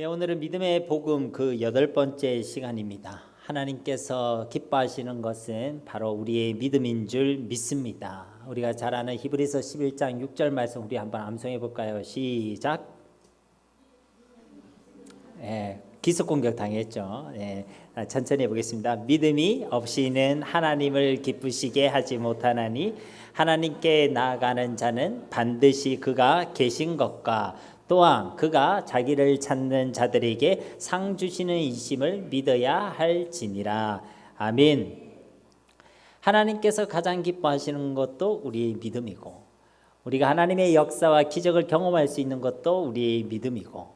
오늘은 믿음의 복음 그 8번째 시간입니다. 하나님께서 기뻐하시는 것은 바로 우리의 믿음인 줄 믿습니다. 우리가 잘 아는 히브리서 11장 6절 말씀 우리 한번 암송해 볼까요? 시작. 기습 공격 당했죠. 천천히 해보겠습니다. 믿음이 없이는 하나님을 기쁘시게 하지 못하나니 하나님께 나아가는 자는 반드시 그가 계신 것과 또한 그가 자기를 찾는 자들에게 상 주시는 이심을 믿어야 할지니라. 아멘. 하나님께서 가장 기뻐하시는 것도 우리의 믿음이고, 우리가 하나님의 역사와 기적을 경험할 수 있는 것도 우리의 믿음이고,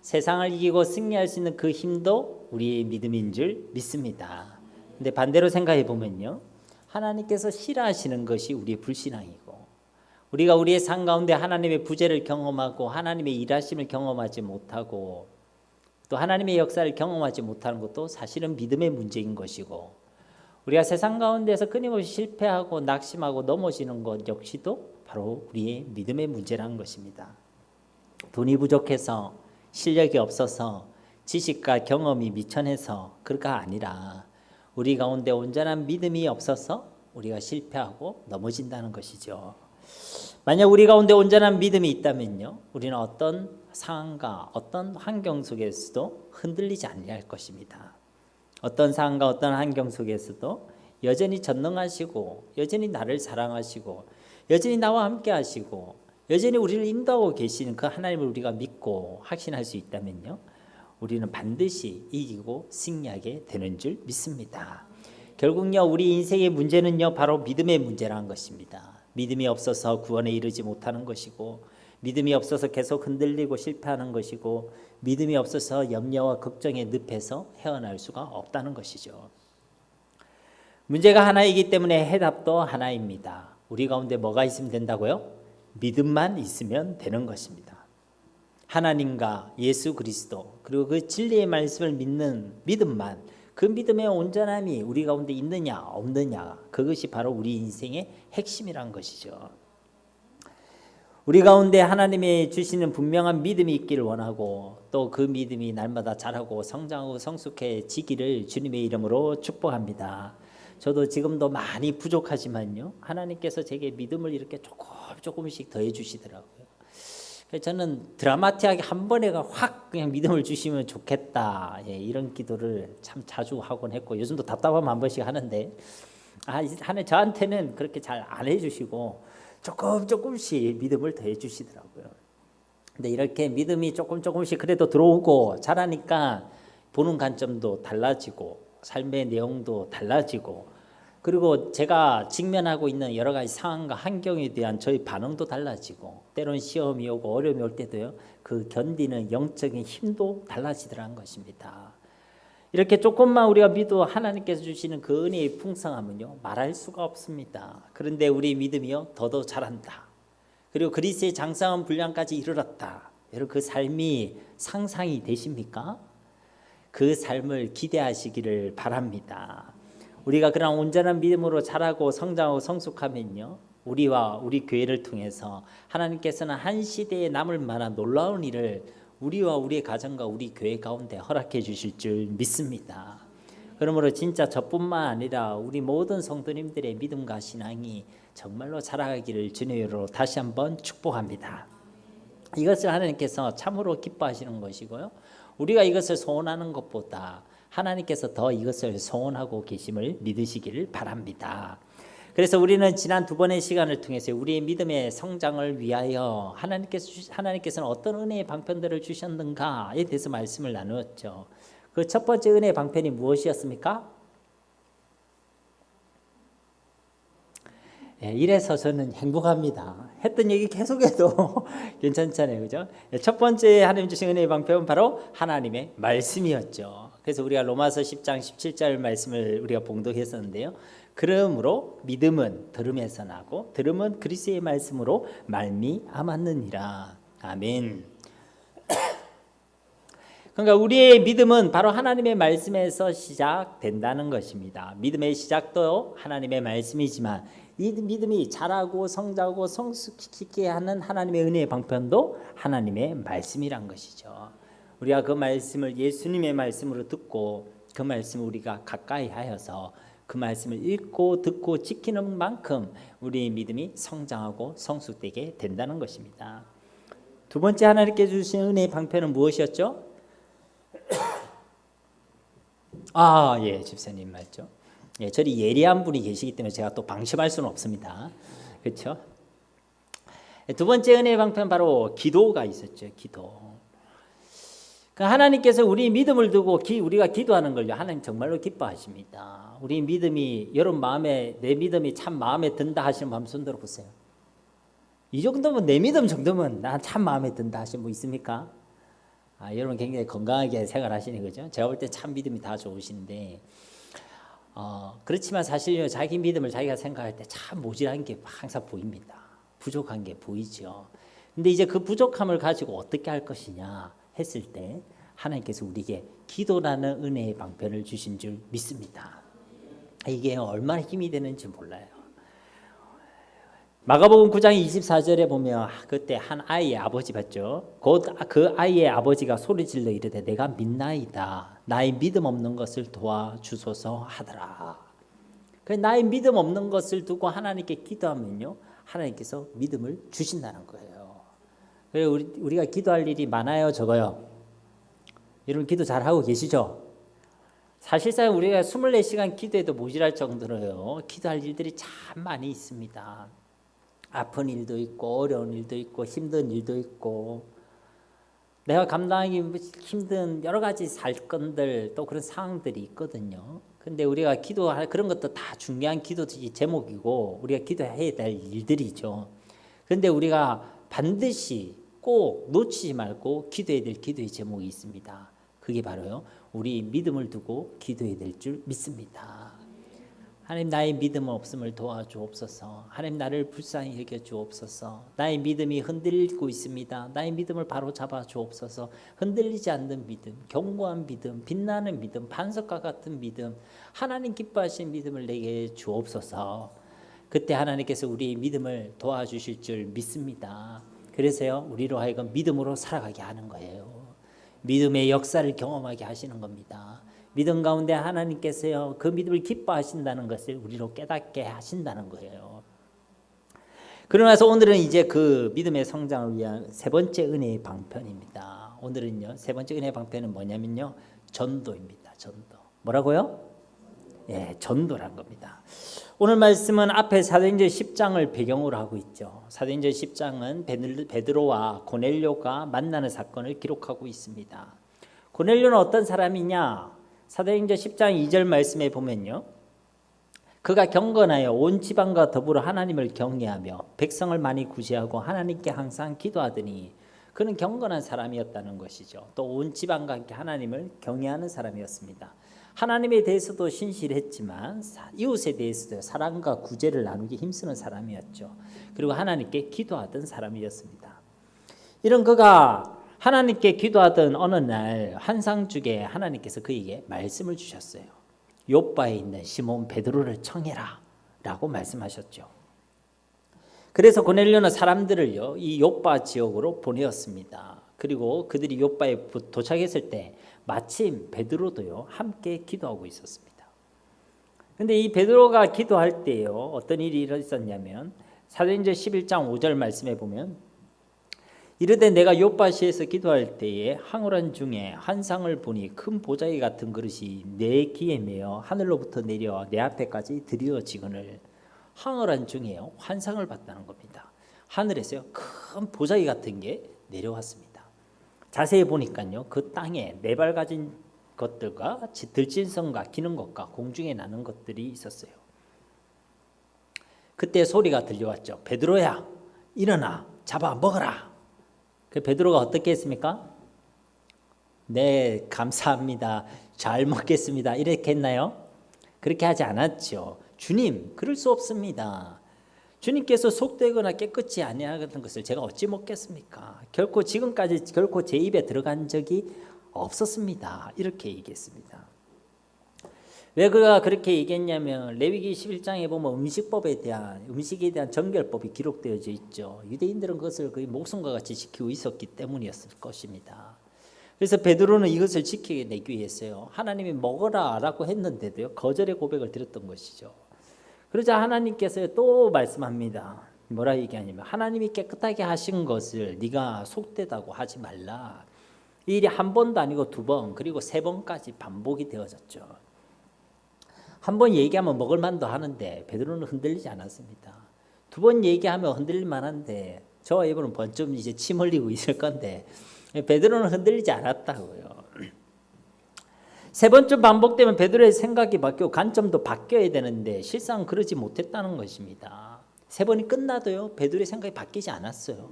세상을 이기고 승리할 수 있는 그 힘도 우리의 믿음인 줄 믿습니다. 근데 반대로 생각해 보면요, 하나님께서 싫어하시는 것이 우리의 불신앙이고, 우리가 우리의 삶 가운데 하나님의 부재를 경험하고 하나님의 일하심을 경험하지 못하고 또 하나님의 역사를 경험하지 못하는 것도 사실은 믿음의 문제인 것이고, 우리가 세상 가운데서 끊임없이 실패하고 낙심하고 넘어지는 것 역시도 바로 우리의 믿음의 문제라는 것입니다. 돈이 부족해서, 실력이 없어서, 지식과 경험이 미천해서 그가 아니라 우리 가운데 온전한 믿음이 없어서 우리가 실패하고 넘어진다는 것이죠. 만약 우리 가운데 온전한 믿음이 있다면요, 우리는 어떤 상황과 어떤 환경 속에서도 흔들리지 아니할 것입니다. 어떤 상황과 어떤 환경 속에서도 여전히 전능하시고, 여전히 나를 사랑하시고, 여전히 나와 함께 하시고, 여전히 우리를 인도하고 계시는 그 하나님을 우리가 믿고 확신할 수 있다면요, 우리는 반드시 이기고 승리하게 되는 줄 믿습니다. 결국요, 우리 인생의 문제는요, 바로 믿음의 문제라는 것입니다. 믿음이 없어서 구원에 이르지 못하는 것이고, 믿음이 없어서 계속 흔들리고 실패하는 것이고, 믿음이 없어서 염려와 걱정에 늪에서 헤어날 수가 없다는 것이죠. 문제가 하나이기 때문에 해답도 하나입니다. 우리 가운데 뭐가 있으면 된다고요? 믿음만 있으면 되는 것입니다. 하나님과 예수 그리스도 그리고 그 진리의 말씀을 믿는 믿음만, 그 믿음의 온전함이 우리 가운데 있느냐 없느냐, 그것이 바로 우리 인생의 핵심이란 것이죠. 우리 가운데 하나님이 주시는 분명한 믿음이 있기를 원하고, 또 그 믿음이 날마다 자라고 성장하고 성숙해지기를 주님의 이름으로 축복합니다. 저도 지금도 많이 부족하지만요, 하나님께서 제게 믿음을 이렇게 조금씩 더해 주시더라고요. 저는 드라마틱하게 한 번에 확 그냥 믿음을 주시면 좋겠다, 이런 기도를 참 자주 하곤 했고, 요즘도 답답하면 한 번씩 하는데, 저한테는 그렇게 잘 안 해주시고 조금씩 믿음을 더해 주시더라고요. 근데 이렇게 믿음이 조금씩 그래도 들어오고 자라니까 보는 관점도 달라지고 삶의 내용도 달라지고, 그리고 제가 직면하고 있는 여러 가지 상황과 환경에 대한 저희 반응도 달라지고, 때로는 시험이 오고 어려움이 올 때도요, 그 견디는 영적인 힘도 달라지더라는 것입니다. 이렇게 조금만 우리가 믿어 하나님께서 주시는 그 은혜의 풍성함은요, 말할 수가 없습니다. 그런데 우리 믿음이요, 더더 자란다. 그리고 그리스의 장성한 분량까지 이르렀다. 여러분, 그 삶이 상상이 되십니까? 그 삶을 기대하시기를 바랍니다. 우리가 그런 온전한 믿음으로 자라고 성장하고 성숙하면요, 우리와 우리 교회를 통해서 하나님께서는 한 시대에 남을 만한 놀라운 일을 우리와 우리의 가정과 우리 교회 가운데 허락해 주실 줄 믿습니다. 그러므로 진짜 저뿐만 아니라 우리 모든 성도님들의 믿음과 신앙이 정말로 자라가기를 주님으로 다시 한번 축복합니다. 이것을 하나님께서 참으로 기뻐하시는 것이고요, 우리가 이것을 소원하는 것보다 하나님께서 더 이것을 소원하고 계심을 믿으시기를 바랍니다. 그래서 우리는 지난 2번의 시간을 통해서 우리의 믿음의 성장을 위하여 하나님께서는 어떤 은혜의 방편들을 주셨는가에 대해서 말씀을 나누었죠. 그 첫 번째 은혜의 방편이 무엇이었습니까? 이래서 저는 행복합니다. 했던 얘기 계속해도 괜찮잖아요, 그죠? 첫 번째 하나님 주신 은혜의 방편은 바로 하나님의 말씀이었죠. 그래서 우리가 로마서 10장 17절 말씀을 우리가 봉독했었는데요, 그러므로 믿음은 들음에서 나고 들음은 그리스도의 말씀으로 말미암았느니라. 아멘. 그러니까 우리의 믿음은 바로 하나님의 말씀에서 시작된다는 것입니다. 믿음의 시작도 하나님의 말씀이지만, 이 믿음이 자라고 성장하고 성숙케 하는 하나님의 은혜의 방편도 하나님의 말씀이란 것이죠. 우리가 그 말씀을 예수님의 말씀으로 듣고 그 말씀을 우리가 가까이 하여서 그 말씀을 읽고 듣고 지키는 만큼 우리의 믿음이 성장하고 성숙되게 된다는 것입니다. 두 번째 하나님께 주신 은혜의 방편은 무엇이었죠? 예, 집사님 맞죠? 예, 저리 예리한 분이 계시기 때문에 제가 또 방심할 수는 없습니다. 그렇죠? 두 번째 은혜의 방편 바로 기도가 있었죠. 기도. 하나님께서 우리 믿음을 두고 우리가 기도하는 걸요, 하나님 정말로 기뻐하십니다. 우리 믿음이 여러분 마음에 내 믿음이 참 마음에 든다 하시는 분 한번 손 들어보세요. 이 정도면 내 믿음 정도면 난 참 마음에 든다 하시는 분 있습니까? 여러분 굉장히 건강하게 생활하시는 거죠. 제가 볼 때 참 믿음이 다 좋으신데 그렇지만 사실요, 자기 믿음을 자기가 생각할 때 참 모질한 게 항상 보입니다. 부족한 게 보이죠. 근데 이제 그 부족함을 가지고 어떻게 할 것이냐 했을 때 하나님께서 우리에게 기도라는 은혜의 방편을 주신 줄 믿습니다. 이게 얼마나 힘이 되는지 몰라요. 마가복음 9장 24절에 보면 그때 한 아이의 아버지 봤죠. 곧 그 아이의 아버지가 소리질러 이르되 내가 믿나이다. 나의 믿음 없는 것을 도와주소서 하더라. 나의 믿음 없는 것을 두고 하나님께 기도하면요, 하나님께서 믿음을 주신다는 거예요. 그래서 우리가 기도할 일이 많아요, 적어요? 여러분 기도 잘하고 계시죠? 사실상 우리가 24시간 기도해도 모자랄 정도로요, 기도할 일들이 참 많이 있습니다. 아픈 일도 있고 어려운 일도 있고 힘든 일도 있고 내가 감당하기 힘든 여러 가지 사건들 또 그런 상황들이 있거든요. 근데 우리가 기도할 그런 것도 다 중요한 기도 제목이고 우리가 기도해야 될 일들이죠. 그런데 우리가 반드시 꼭 놓치지 말고 기도해야 될 기도의 제목이 있습니다. 그게 바로요, 우리 믿음을 두고 기도해야 될 줄 믿습니다. 하나님, 나의 믿음 없음을 도와주옵소서. 하나님, 나를 불쌍히 여겨주옵소서. 나의 믿음이 흔들리고 있습니다. 나의 믿음을 바로 잡아주옵소서. 흔들리지 않는 믿음, 견고한 믿음, 빛나는 믿음, 반석과 같은 믿음, 하나님 기뻐하시는 믿음을 내게 주옵소서. 그때 하나님께서 우리의 믿음을 도와주실 줄 믿습니다. 그래서요, 우리로 하여금 믿음으로 살아가게 하는 거예요. 믿음의 역사를 경험하게 하시는 겁니다. 믿음 가운데 하나님께서요, 그 믿음을 기뻐하신다는 것을 우리로 깨닫게 하신다는 거예요. 그러나서 오늘은 이제 그 믿음의 성장을 위한 세 번째 은혜의 방편입니다. 오늘은요, 세 번째 은혜의 방편은 뭐냐면요, 전도입니다. 전도. 뭐라고요? 예, 전도란 겁니다. 오늘 말씀은 앞에 사도행전 10장을 배경으로 하고 있죠. 사도행전 10장은 베드로와 고넬료가 만나는 사건을 기록하고 있습니다. 고넬료는 어떤 사람이냐? 사도행전 10장 2절 말씀에 보면요, 그가 경건하여 온 지방과 더불어 하나님을 경외하며 백성을 많이 구제하고 하나님께 항상 기도하더니, 그는 경건한 사람이었다는 것이죠. 또 온 지방과 함께 하나님을 경외하는 사람이었습니다. 하나님에 대해서도 신실했지만 이웃에 대해서도 사랑과 구제를 나누기 힘쓰는 사람이었죠. 그리고 하나님께 기도하던 사람이었습니다. 이런 그가 하나님께 기도하던 어느 날 환상 중에 하나님께서 그에게 말씀을 주셨어요. 욥바에 있는 시몬 베드로를 청해라 라고 말씀하셨죠. 그래서 고넬료는 사람들을요, 이 욥바 지역으로 보내었습니다. 그리고 그들이 욥바에 도착했을 때 마침 베드로도요, 함께 기도하고 있었습니다. 그런데 이 베드로가 기도할 때요, 어떤 일이 있었냐면 사도행전 11장 5절 말씀에 보면, 이르되 내가 욥바시에서 기도할 때에 항우란 중에 환상을 보니 큰 보자기 같은 그릇이 내 귀에 매어 하늘로부터 내려 내 앞에까지 드리어지거늘. 항우란 중에요, 환상을 봤다는 겁니다. 하늘에서요, 큰 보자기 같은 게 내려왔습니다. 자세히 보니까요, 그 땅에 네 발 가진 것들과 들짐승과 기는 것과 공중에 나는 것들이 있었어요. 그때 소리가 들려왔죠. 베드로야, 일어나 잡아 먹어라. 그 베드로가 어떻게 했습니까? 네, 감사합니다. 잘 먹겠습니다. 이렇게 했나요? 그렇게 하지 않았죠. 주님, 그럴 수 없습니다. 주님께서 속되거나 깨끗이 아니하던 것을 제가 어찌 먹겠습니까? 결코 지금까지 결코 제 입에 들어간 적이 없었습니다. 이렇게 얘기했습니다. 왜 그가 그렇게 얘기했냐면 레위기 11장에 보면 음식에 대한 정결법이 기록되어져 있죠. 유대인들은 그것을 거의 목숨과 같이 지키고 있었기 때문이었을 것입니다. 그래서 베드로는 이것을 지켜내기 위해서요, 하나님이 먹어라라고 했는데도요 거절의 고백을 드렸던 것이죠. 그러자 하나님께서 또 말씀합니다. 뭐라 얘기하냐면 하나님이 깨끗하게 하신 것을 네가 속되다고 하지 말라. 이 일이 한 번도 아니고 두 번, 그리고 세 번까지 반복이 되어졌죠. 한 번 얘기하면 먹을 만도 하는데 베드로는 흔들리지 않았습니다. 두 번 얘기하면 흔들릴 만한데 저와 여러분은 번쯤 이제 침 흘리고 있을 건데 베드로는 흔들리지 않았다고요. 세 번쯤 반복되면 베드로의 생각이 바뀌고 관점도 바뀌어야 되는데 실상 그러지 못했다는 것입니다. 세 번이 끝나도요 베드로의 생각이 바뀌지 않았어요.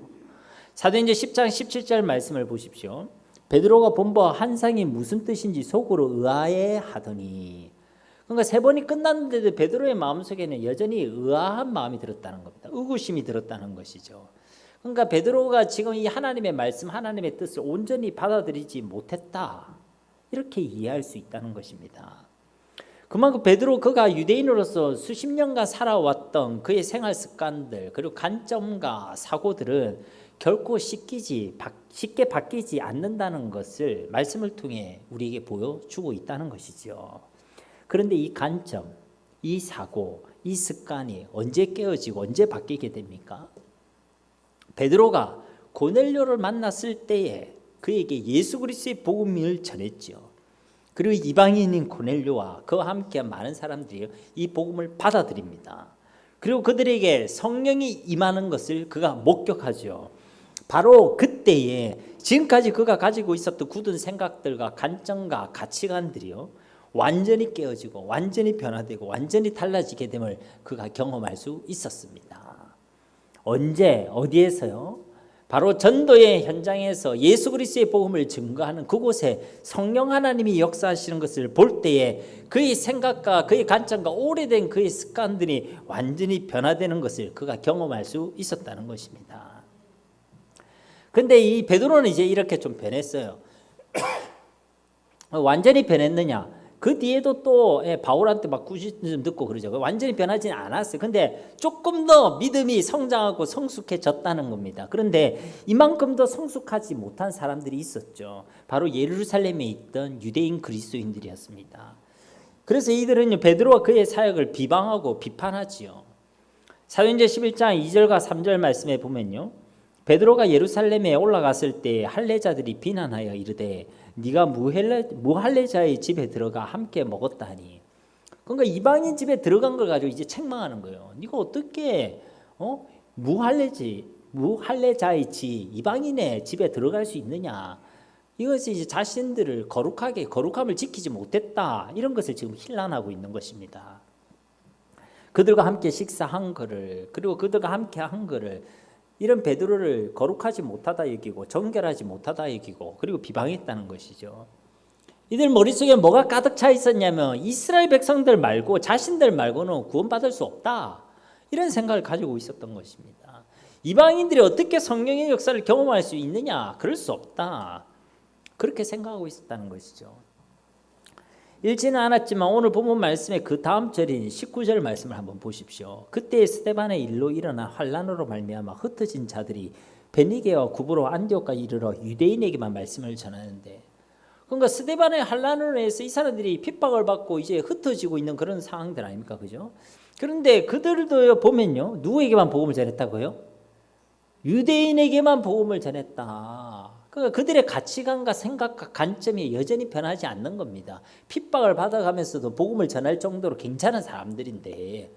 사도행전 10장 17절 말씀을 보십시오. 베드로가 본 바와 환상이 무슨 뜻인지 속으로 의아해 하더니, 그러니까 세 번이 끝났는데도 베드로의 마음속에는 여전히 의아한 마음이 들었다는 겁니다. 의구심이 들었다는 것이죠. 그러니까 베드로가 지금 이 하나님의 말씀, 하나님의 뜻을 온전히 받아들이지 못했다, 이렇게 이해할 수 있다는 것입니다. 그만큼 베드로, 그가 유대인으로서 수십 년간 살아왔던 그의 생활 습관들, 그리고 관점과 사고들은 결코 쉽게 바뀌지 않는다는 것을 말씀을 통해 우리에게 보여주고 있다는 것이죠. 그런데 이 관점, 이 사고, 이 습관이 언제 깨어지고 언제 바뀌게 됩니까? 베드로가 고넬료를 만났을 때에 그에게 예수 그리스도의 복음을 전했죠. 그리고 이방인인 고넬료와 그와 함께 많은 사람들이 이 복음을 받아들입니다. 그리고 그들에게 성령이 임하는 것을 그가 목격하죠. 바로 그때에 지금까지 그가 가지고 있었던 굳은 생각들과 관점과 가치관들이요 완전히 깨어지고 완전히 변화되고 완전히 달라지게 됨을 그가 경험할 수 있었습니다. 언제 어디에서요? 바로 전도의 현장에서 예수 그리스도의 복음을 증거하는 그곳에 성령 하나님이 역사하시는 것을 볼 때에 그의 생각과 그의 관점과 오래된 그의 습관들이 완전히 변화되는 것을 그가 경험할 수 있었다는 것입니다. 근데 이 베드로는 이제 이렇게 좀 변했어요. 완전히 변했느냐? 그 뒤에도 또 바울한테 막 꾸짖음 듣고 그러죠. 완전히 변하지는 않았어요. 근데 조금 더 믿음이 성장하고 성숙해졌다는 겁니다. 그런데 이만큼 더 성숙하지 못한 사람들이 있었죠. 바로 예루살렘에 있던 유대인 그리스도인들이었습니다. 그래서 이들은 베드로와 그의 사역을 비방하고 비판하지요. 사도행전 11장 2절과 3절 말씀에 보면요, 베드로가 예루살렘에 올라갔을 때 할례자들이 비난하여 이르되 네가 무할례자의 집에 들어가 함께 먹었다 하니, 그러니까 이방인 집에 들어간 걸 가지고 이제 책망하는 거예요. 네가 어떻게 무할례자의 집, 이방인의 집에 들어갈 수 있느냐. 이것이 이제 자신들을 거룩함을 지키지 못했다, 이런 것을 지금 힐난하고 있는 것입니다. 그들과 함께 식사한 거를, 그리고 그들과 함께 한 거를 이런 베드로를 거룩하지 못하다 여기고 정결하지 못하다 여기고 그리고 비방했다는 것이죠. 이들 머릿속에 뭐가 가득 차 있었냐면 이스라엘 백성들 말고 자신들 말고는 구원받을 수 없다, 이런 생각을 가지고 있었던 것입니다. 이방인들이 어떻게 성령의 역사를 경험할 수 있느냐? 그럴 수 없다, 그렇게 생각하고 있었다는 것이죠. 읽지는 않았지만 오늘 본문 말씀의 그 다음 절인 19절 말씀을 한번 보십시오. 그때 스데반의 일로 일어난 환란으로 말미암아 흩어진 자들이 베니게와 구브로 안디옥까지 이르러 유대인에게만 말씀을 전하는데, 그러니까 스데반의 환란으로 해서 이 사람들이 핍박을 받고 이제 흩어지고 있는 그런 상황들 아닙니까, 그죠? 그런데 그들도 보면요, 누구에게만 복음을 전했다고요? 유대인에게만 복음을 전했다. 그러니까 그들의 가치관과 생각과 관점이 여전히 변하지 않는 겁니다. 핍박을 받아가면서도 복음을 전할 정도로 괜찮은 사람들인데,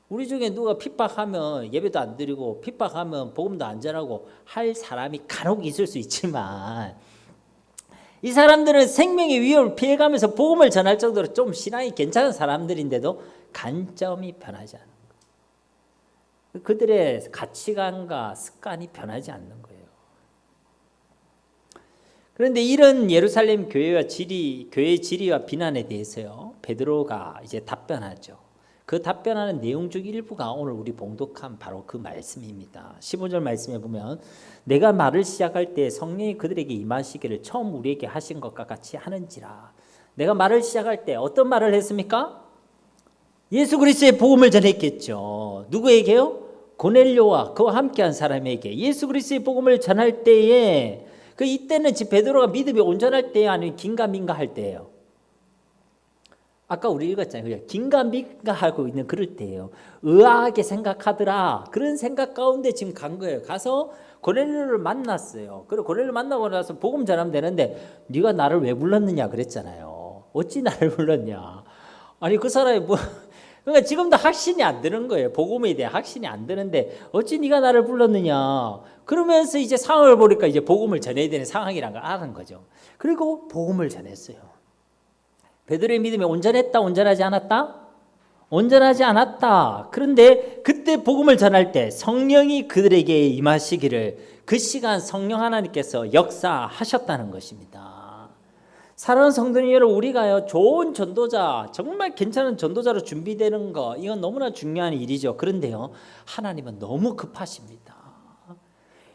우리 중에 누가 핍박하면 예배도 안 드리고 핍박하면 복음도 안 전하고 할 사람이 간혹 있을 수 있지만, 이 사람들은 생명의 위협을 피해가면서 복음을 전할 정도로 좀 신앙이 괜찮은 사람들인데도 관점이 변하지 않는 거예요. 그들의 가치관과 습관이 변하지 않는 거예요. 그런데 이런 예루살렘 교회의 지리와 비난에 대해서요, 베드로가 이제 답변하죠. 그 답변하는 내용 중 일부가 오늘 우리 봉독한 바로 그 말씀입니다. 15절 말씀에 보면 내가 말을 시작할 때 성령이 그들에게 임하시기를 처음 우리에게 하신 것과 같이 하는지라. 내가 말을 시작할 때 어떤 말을 했습니까? 예수 그리스도의 복음을 전했겠죠. 누구에게요? 고넬료와 그와 함께한 사람에게 예수 그리스도의 복음을 전할 때에 그 이때는 지금 베드로가 믿음이 온전할 때예요, 아니면 긴가민가 할 때예요? 아까 우리 읽었잖아요. 긴가민가 하고 있는 그럴 때예요. 의아하게 생각하더라. 그런 생각 가운데 지금 간 거예요. 가서 고넬료를 만났어요. 그리고 고넬료 만나고 나서 복음 전하면 되는데 네가 나를 왜 불렀느냐 그랬잖아요. 어찌 나를 불렀냐. 아니 그 사람이 뭐 그러니까 지금도 확신이 안 드는 거예요. 복음에 대해 확신이 안 드는데 어찌 네가 나를 불렀느냐. 그러면서 이제 상황을 보니까 이제 복음을 전해야 되는 상황이란 걸 아는 거죠. 그리고 복음을 전했어요. 베드로의 믿음이 온전했다, 온전하지 않았다? 온전하지 않았다. 그런데 그때 복음을 전할 때 성령이 그들에게 임하시기를 그 시간 성령 하나님께서 역사하셨다는 것입니다. 사랑하는 성도님 여러분, 우리가요 좋은 전도자, 정말 괜찮은 전도자로 준비되는 거 이건 너무나 중요한 일이죠. 그런데요 하나님은 너무 급하십니다.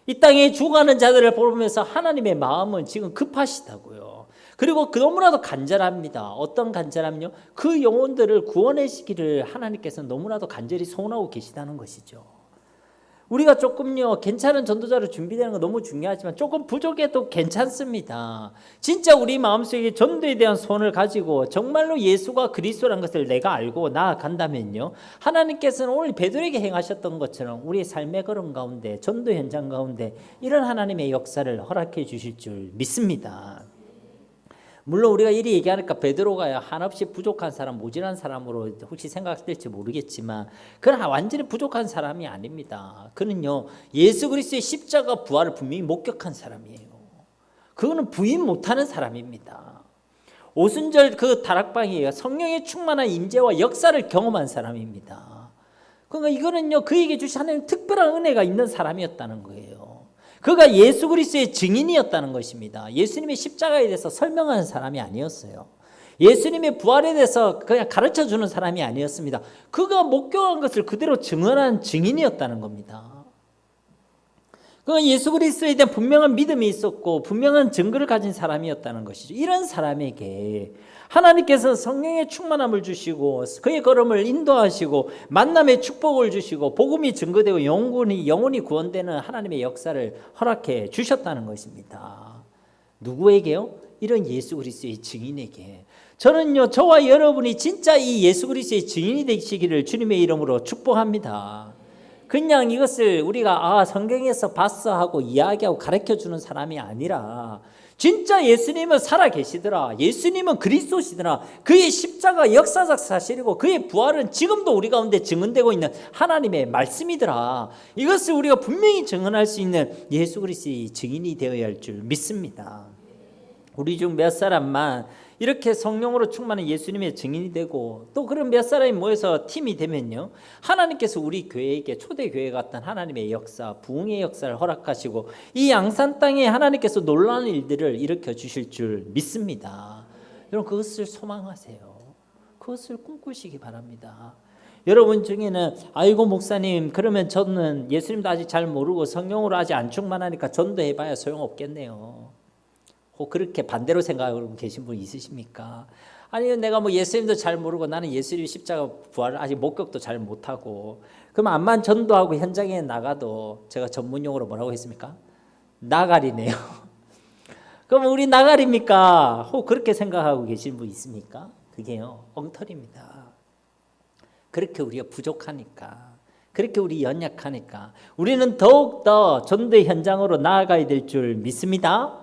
이 땅에 죽어가는 자들을 보면서 하나님의 마음은 지금 급하시다고요. 그리고 너무나도 간절합니다. 어떤 간절함요? 그 영혼들을 구원하시기를 하나님께서 너무나도 간절히 소원하고 계시다는 것이죠. 우리가 조금요 괜찮은 전도자로 준비되는 거 너무 중요하지만 조금 부족해도 괜찮습니다. 진짜 우리 마음속에 전도에 대한 소원을 가지고 정말로 예수가 그리스도라는 것을 내가 알고 나아간다면요 하나님께서는 오늘 베드로에게 행하셨던 것처럼 우리의 삶의 걸음 가운데 전도 현장 가운데 이런 하나님의 역사를 허락해 주실 줄 믿습니다. 물론 우리가 이리 얘기하니까 베드로가 한없이 부족한 사람, 모질한 사람으로 혹시 생각될지 모르겠지만 그는 완전히 부족한 사람이 아닙니다. 그는요 예수 그리스도의 십자가 부활을 분명히 목격한 사람이에요. 그거는 부인 못하는 사람입니다. 오순절 그 다락방이에요. 성령의 충만한 임재와 역사를 경험한 사람입니다. 그러니까 이거는요 그에게 주신 하나님 특별한 은혜가 있는 사람이었다는 거예요. 그가 예수 그리스도의 증인이었다는 것입니다. 예수님의 십자가에 대해서 설명하는 사람이 아니었어요. 예수님의 부활에 대해서 그냥 가르쳐주는 사람이 아니었습니다. 그가 목격한 것을 그대로 증언한 증인이었다는 겁니다. 그가 예수 그리스도에 대한 분명한 믿음이 있었고 분명한 증거를 가진 사람이었다는 것이죠. 이런 사람에게 하나님께서 성령의 충만함을 주시고 그의 걸음을 인도하시고 만남의 축복을 주시고 복음이 증거되고 영혼이 구원되는 하나님의 역사를 허락해 주셨다는 것입니다. 누구에게요? 이런 예수 그리스도의 증인에게. 저는요 저와 여러분이 진짜 이 예수 그리스도의 증인이 되시기를 주님의 이름으로 축복합니다. 그냥 이것을 우리가 성경에서 봤어 하고 이야기하고 가르쳐주는 사람이 아니라 진짜 예수님은 살아계시더라. 예수님은 그리스도시더라. 그의 십자가 역사적 사실이고 그의 부활은 지금도 우리 가운데 증언되고 있는 하나님의 말씀이더라. 이것을 우리가 분명히 증언할 수 있는 예수 그리스도의 증인이 되어야 할 줄 믿습니다. 우리 중 몇 사람만 이렇게 성령으로 충만한 예수님의 증인이 되고 또 그런 몇 사람이 모여서 팀이 되면요 하나님께서 우리 교회에게 초대교회 같은 하나님의 역사, 부흥의 역사를 허락하시고 이 양산 땅에 하나님께서 놀라운 일들을 일으켜 주실 줄 믿습니다. 여러분 그것을 소망하세요. 그것을 꿈꾸시기 바랍니다. 여러분 중에는 아이고 목사님 그러면 저는 예수님도 아직 잘 모르고 성령으로 아직 안 충만하니까 전도해봐야 소용없겠네요. 그렇게 반대로 생각하고 계신 분 있으십니까? 아니 내가 뭐 예수님도 잘 모르고 나는 예수님 십자가 부활을 아직 목격도 잘 못하고 그럼 암만 전도하고 현장에 나가도 제가 전문용어로 뭐라고 했습니까? 나가리네요. 그럼 우리 나가리입니까? 그렇게 생각하고 계신 분 있습니까? 그게요 엉터리입니다. 그렇게 우리가 부족하니까 그렇게 우리 연약하니까 우리는 더욱더 전도의 현장으로 나아가야 될 줄 믿습니다.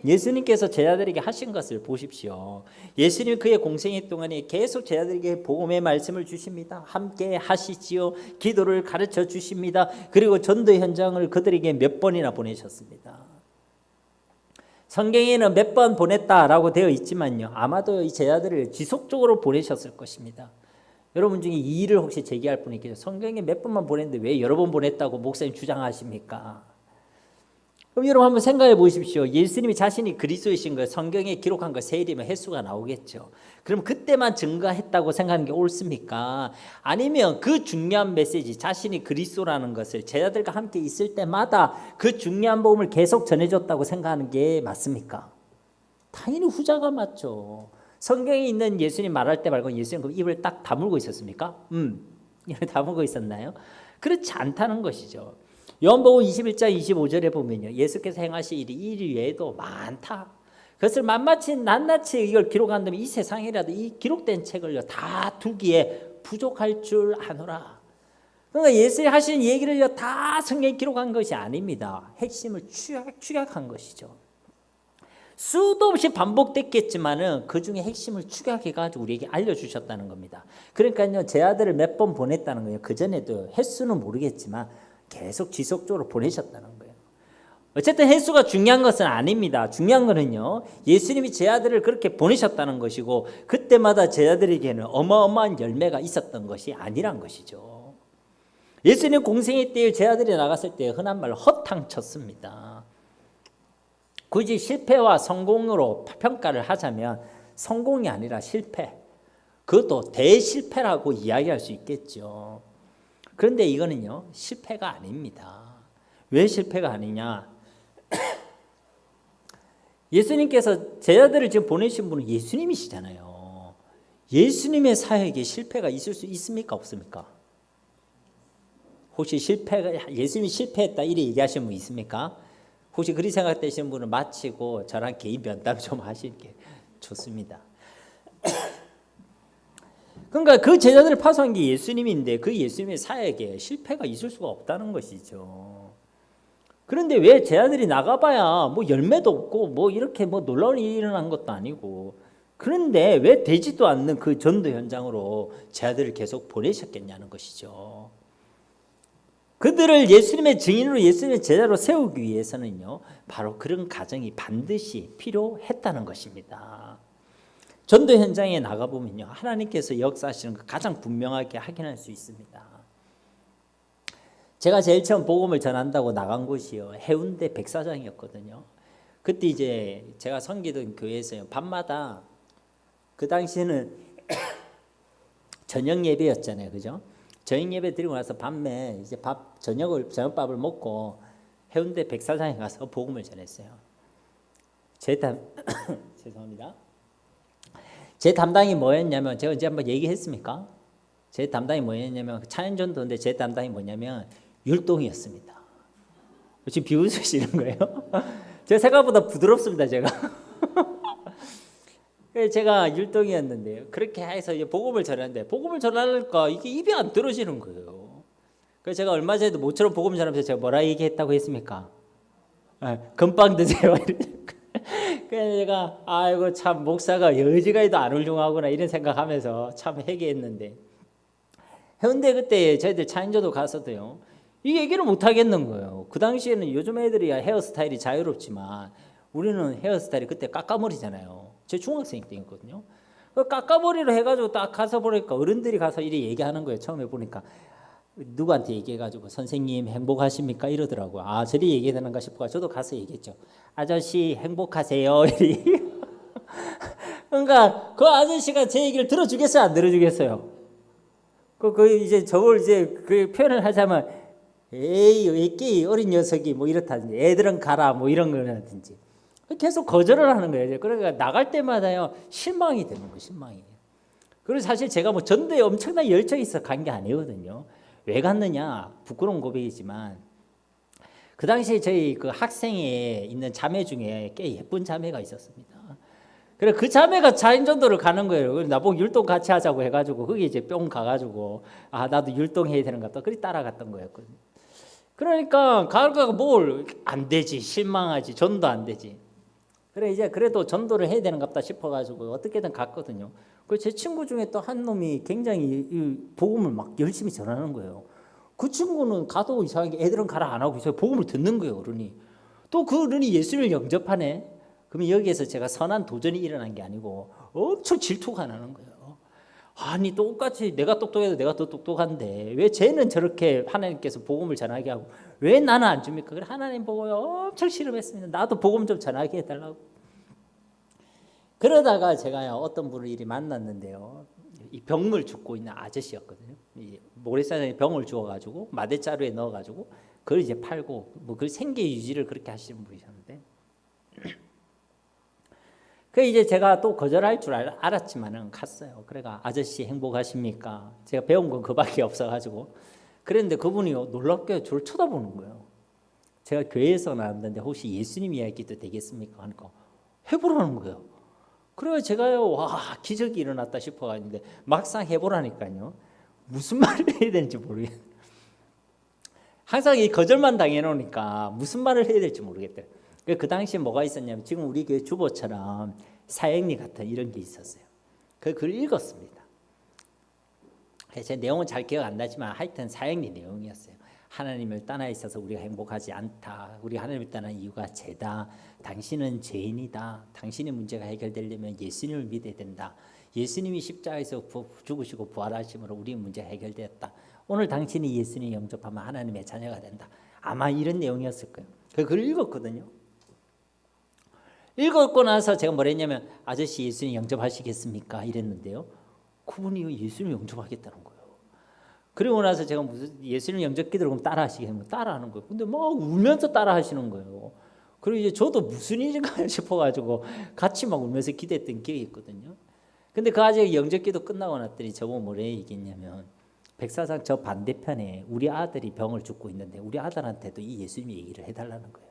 예수님께서 제자들에게 하신 것을 보십시오. 예수님 그의 공생애 동안에 계속 제자들에게 복음의 말씀을 주십니다. 함께 하시지요. 기도를 가르쳐 주십니다. 그리고 전도 현장을 그들에게 몇 번이나 보내셨습니다. 성경에는 몇 번 보냈다라고 되어 있지만요. 아마도 이 제자들을 지속적으로 보내셨을 것입니다. 여러분 중에 이 일을 혹시 제기할 분이 계세요. 성경에 몇 번만 보냈는데 왜 여러 번 보냈다고 목사님 주장하십니까? 그럼 여러분 한번 생각해 보십시오. 예수님이 자신이 그리스도이신 거 성경에 기록한 거 세일이면 횟수가 나오겠죠. 그럼 그때만 증거했다고 생각하는 게 옳습니까? 아니면 그 중요한 메시지 자신이 그리스도라는 것을 제자들과 함께 있을 때마다 그 중요한 복음을 계속 전해줬다고 생각하는 게 맞습니까? 당연히 후자가 맞죠. 성경에 있는 예수님 말할 때 말고 예수님 그 입을 딱 다물고 있었습니까? 입을 다물고 있었나요? 그렇지 않다는 것이죠. 요한복음 21장 25절에 보면요, 예수께서 행하신 일이 이 외에도 많다. 그것을 낱낱이 이걸 기록한다면 이 세상이라도 이 기록된 책을요 다 두기에 부족할 줄 아노라. 그러니까 예수의 하신 얘기를요 다 성경에 기록한 것이 아닙니다. 핵심을 축약한 것이죠. 수도 없이 반복됐겠지만은 그 중에 핵심을 축약해가지고 우리에게 알려주셨다는 겁니다. 그러니까요, 제 아들을 몇 번 보냈다는 거예요. 그 전에도 횟수는 모르겠지만 계속 지속적으로 보내셨다는 거예요. 어쨌든 횟수가 중요한 것은 아닙니다. 중요한 거는요, 예수님이 제 아들을 그렇게 보내셨다는 것이고 그때마다 제 아들에게는 어마어마한 열매가 있었던 것이 아니란 것이죠. 예수님 공생애 때에 제 아들이 나갔을 때 흔한 말로 허탕쳤습니다. 굳이 실패와 성공으로 평가를 하자면 성공이 아니라 실패, 그것도 대실패라고 이야기할 수 있겠죠. 그런데 이거는요 실패가 아닙니다. 왜 실패가 아니냐? 예수님께서 제자들을 지금 보내신 분은 예수님이시잖아요. 예수님의 사역에 실패가 있을 수 있습니까? 없습니까? 혹시 예수님이 실패했다 이렇게 얘기하시는 분 있습니까? 혹시 그리 생각되시는 분은 마치고 저랑 개인 면담 좀 하시는 게 좋습니다. 그러니까 그 제자들을 파송한 게 예수님인데 그 예수님의 사역에 실패가 있을 수가 없다는 것이죠. 그런데 왜 제자들이 나가봐야 뭐 열매도 없고 뭐 이렇게 뭐 놀라운 일이 일어난 것도 아니고, 그런데 왜 되지도 않는 그 전도 현장으로 제자들을 계속 보내셨겠냐는 것이죠. 그들을 예수님의 증인으로 예수님의 제자로 세우기 위해서는요 바로 그런 과정이 반드시 필요했다는 것입니다. 전도 현장에 나가보면요 하나님께서 역사하시는 거 가장 분명하게 확인할 수 있습니다. 제가 제일 처음 복음을 전한다고 나간 곳이요 해운대 백사장이었거든요. 그때 이제 제가 섬기던 교회에서요 밤마다, 그 당시에는 저녁 예배였잖아요, 그죠? 저녁 예배 드리고 나서 밤에 이제 저녁밥을 먹고 해운대 백사장에 가서 복음을 전했어요. 죄송합니다. 제 담당이 뭐였냐면, 제가 이제 한번 얘기했습니까? 제 담당이 뭐였냐면 찬양전도인데 제 담당이 뭐냐면 율동이었습니다. 지금 비웃으시는 거예요? 제 생각보다 부드럽습니다, 제가. 제가 율동이었는데요. 그렇게 해서 이제 복음을 전하는데 복음을 전하니까 이게 입이 안 들어지는 거예요. 그래서 제가 얼마 전에도 모처럼 복음 전하면서 제가 뭐라 얘기했다고 했습니까? 금방 드세요. 그래서 제가 아이고 참 목사가 여지가 해도 안 훌륭하구나 이런 생각하면서 참 회개했는데, 해운대 그때 저희들 찬양조도 가서도요 이 얘기를 못 하겠는 거예요. 그 당시에는 요즘 애들이 헤어스타일이 자유롭지만 우리는 헤어스타일이 그때 깎아머리잖아요. 제 중학생 때였거든요. 그 깎아머리로 해가지고 딱 가서 보니까 어른들이 가서 이렇게 얘기하는 거예요. 처음에 보니까 누구한테 얘기해가지고 선생님 행복하십니까 이러더라고요. 아 저리 얘기되는가 싶어서 저도 가서 얘기했죠. 아저씨 행복하세요. 그러니까 그 아저씨가 제 얘기를 들어주겠어요, 안 들어주겠어요? 이제 저걸 이제 그 표현을 하자면 에이 애끼 어린 녀석이 뭐 이렇다든지 애들은 가라 뭐 이런 거라든지 계속 거절을 하는 거예요. 그러니까 나갈 때마다요 실망이 되는 거예요, 실망이. 그리고 사실 제가 뭐 전도에 엄청난 열정이 있어 간 게 아니거든요. 왜 갔느냐, 부끄러운 고백이지만 그 당시에 저희 그 학생에 있는 자매 중에 꽤 예쁜 자매가 있었습니다. 그래 그 자매가 자인전도를 가는 거예요. 나보고 율동 같이 하자고 해가지고 거기 이제 뿅 가가지고 아 나도 율동 해야 되는 것 같다. 그리 따라갔던 거였거든요. 그러니까 가을가가 뭘 안 되지, 실망하지, 전도 안 되지. 그래 이제 그래도 전도를 해야 되는 것 같다 싶어가지고 어떻게든 갔거든요. 그 제 친구 중에 또 한 놈이 굉장히 이 복음을 막 열심히 전하는 거예요. 그 친구는 가도 이상하게 애들은 가라 안 하고 있어요. 복음을 듣는 거예요, 어른이. 또 그 어른이 예수를 영접하네. 그러면 여기에서 제가 선한 도전이 일어난 게 아니고 엄청 질투가 나는 거예요. 아니 똑같이 내가 똑똑해도 내가 더 똑똑한데 왜 쟤는 저렇게 하나님께서 복음을 전하게 하고 왜 나는 안 줍니까? 그래 하나님 보고요 엄청 씨름했습니다. 나도 복음 좀 전하게 해달라고. 그러다가 제가요 어떤 분을 이리 만났는데요, 이 병을 줍고 있는 아저씨였거든요. 이 모래사장에 병을 주워가지고 마대자루에 넣어가지고 그걸 이제 팔고 뭐 그 생계 유지를 그렇게 하시는 분이셨는데, 그 이제 제가 또 거절할 줄 알았지만은 갔어요. 그래가 아저씨 행복하십니까? 제가 배운 건 그밖에 없어가지고 그랬는데 그분이 놀랍게 저를 쳐다보는 거예요. 제가 교회에서 나왔는데 혹시 예수님 이야기도 되겠습니까? 하니까 해보라는 거예요. 그래서 제가요, 와, 기적이 일어났다 싶어가지고 막상 해보라니까요, 무슨 말을 해야 되는지 모르겠어요. 항상 이 거절만 당해놓으니까 무슨 말을 해야 될지 모르겠더라고요. 그 당시에 뭐가 있었냐면 지금 우리 교회 주보처럼 사역리 같은 이런 게 있었어요. 그걸 읽었습니다. 제 내용은 잘 기억 안 나지만 하여튼 사역리 내용이었어요. 하나님을 떠나 있어서 우리가 행복하지 않다. 우리 하나님을 떠난 이유가 죄다. 당신은 죄인이다. 당신의 문제가 해결되려면 예수님을 믿어야 된다. 예수님이 십자가에서 죽으시고 부활하심으로 우리의 문제가 해결되었다. 오늘 당신이 예수님 영접하면 하나님의 자녀가 된다. 아마 이런 내용이었을 거예요. 그걸 읽었거든요. 읽었고 나서 제가 뭐라 했냐면, 아저씨 예수님 영접하시겠습니까? 이랬는데요, 그분이 예수님 영접하겠다는 거예요. 그리고 나서 제가 무슨 예수님 영접 기도를 그럼 따라 하시겠냐면 따라하는 거예요. 근데 막 울면서 따라 하시는 거예요. 그리고 이제 저도 무슨 일인가 싶어가지고 같이 막 울면서 기도했던 기억이 있거든요. 근데 그 아직 영접 기도 끝나고 났더니 저보고 뭐래 얘기했냐면, 백사장 저 반대편에 우리 아들이 병을 죽고 있는데 우리 아들한테도 이 예수님 얘기를 해달라는 거예요.